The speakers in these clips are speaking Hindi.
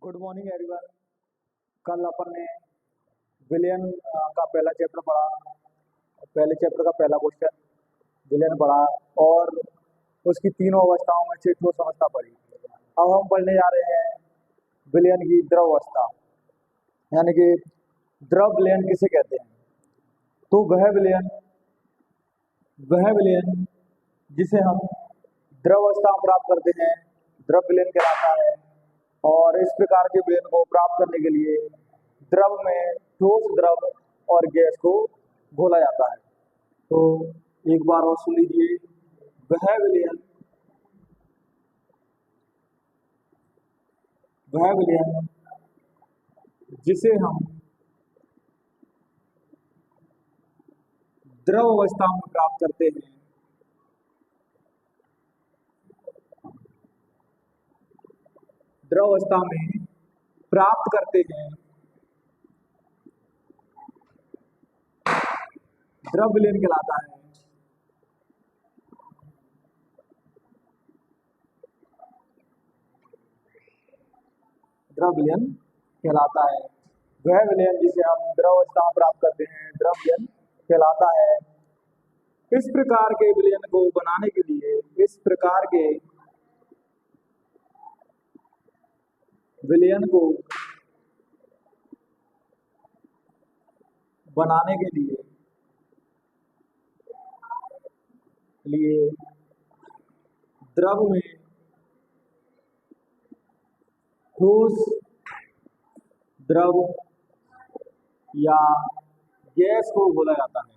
Good morning everyone. कल अपन ने विलियन का पहला चैप्टर पढ़ा। पहले चैप्टर का पहला क्वेश्चन विलियन पढ़ा और उसकी तीनों अवस्थाओं में से ठोस अवस्था पढ़ी। अब हम पढ़ने जा रहे हैं विलियन की द्रव अवस्था, यानी कि द्रव विलयन किसे कहते हैं। तो वह विलयन जिसे हम द्रव अवस्था में प्राप्त करते हैं द्रव विलयन कहलाता है। और इस प्रकार के विलयन को प्राप्त करने के लिए द्रव में ठोस द्रव और गैस को घोला जाता है। तो एक बार और सुन लीजिए, वह विलयन जिसे हम द्रव अवस्था में प्राप्त करते हैं द्रव अवस्था में प्राप्त करते हैं द्रव विलयन कहलाता है। द्रव विलयन कहलाता है। वह विलयन जिसे हम द्रव अवस्था में प्राप्त करते हैं द्रव विलयन कहलाता है। इस प्रकार के विलयन को बनाने के लिए विलयन को बनाने के लिए द्रव में ठोस द्रव या गैस को घोला जाता है।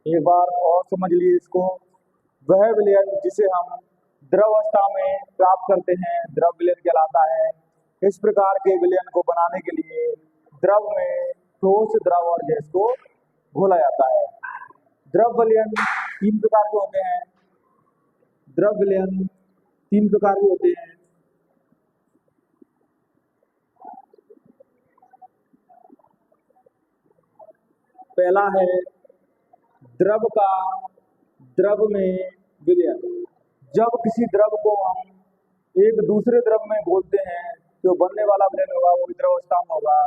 एक बार और समझ लीजिए इसको। वह विलयन जिसे हम द्रव अवस्था में प्राप्त करते हैं द्रव विलयन कहलाता है। इस प्रकार के विलयन को बनाने के लिए द्रव में ठोस द्रव और गैस को घोला जाता है। द्रव विलयन तीन प्रकार के होते हैं। पहला है द्रव में विलयन। जब किसी द्रव को हम एक दूसरे द्रव में घोलते हैं जो बनने वाला विलयन होगा वो द्रव अवस्था में होगा,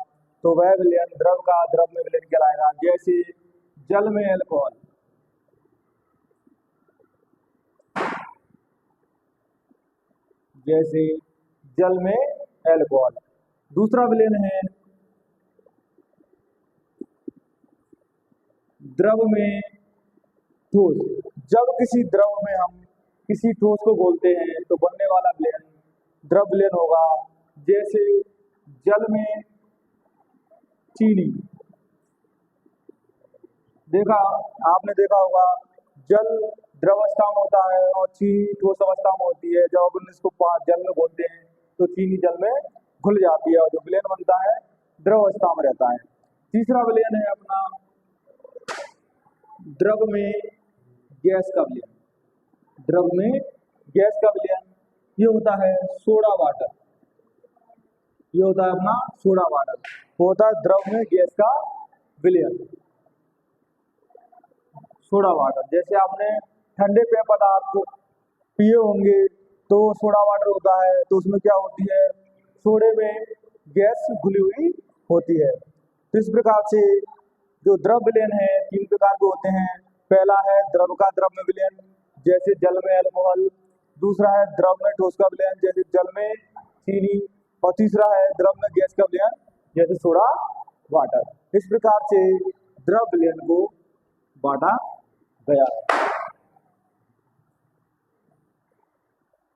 तो वह विलयन द्रव का द्रव में विलयन कहलाएगा। जैसे जल में अल्कोहल, दूसरा विलयन है द्रव में ठोस। जब किसी द्रव में हम किसी ठोस को घोलते हैं तो बनने वाला विलयन द्रव विलयन होगा। जैसे जल में चीनी। आपने देखा होगा जल द्रव अवस्था में होता है और चीनी ठोस अवस्था में होती है। जब अपन इसको जल में घोलते हैं तो चीनी जल में घुल जाती है और जो विलयन बनता है द्रव अवस्था में रहता है। तीसरा विलयन है अपना द्रव में गैस का विलयन। ये होता है सोडा वाटर। होता है द्रव में गैस का विलयन सोडा वाटर। जैसे आपने ठंडे पेय पदार्थ पिए होंगे तो सोडा वाटर होता है, तो उसमें क्या होती है, सोडे में गैस घुली हुई होती है। तो इस प्रकार से जो द्रव विलयन है तीन प्रकार के होते हैं। पहला है द्रव का द्रव में विलयन, जैसे जल में अल्कोहल। दूसरा है द्रव में ठोस का विलयन, जैसे जल में चीनी। और तीसरा है द्रव में गैस का विलयन, जैसे सोडा वाटर। इस प्रकार से द्रव विलयन को बांटा गया है।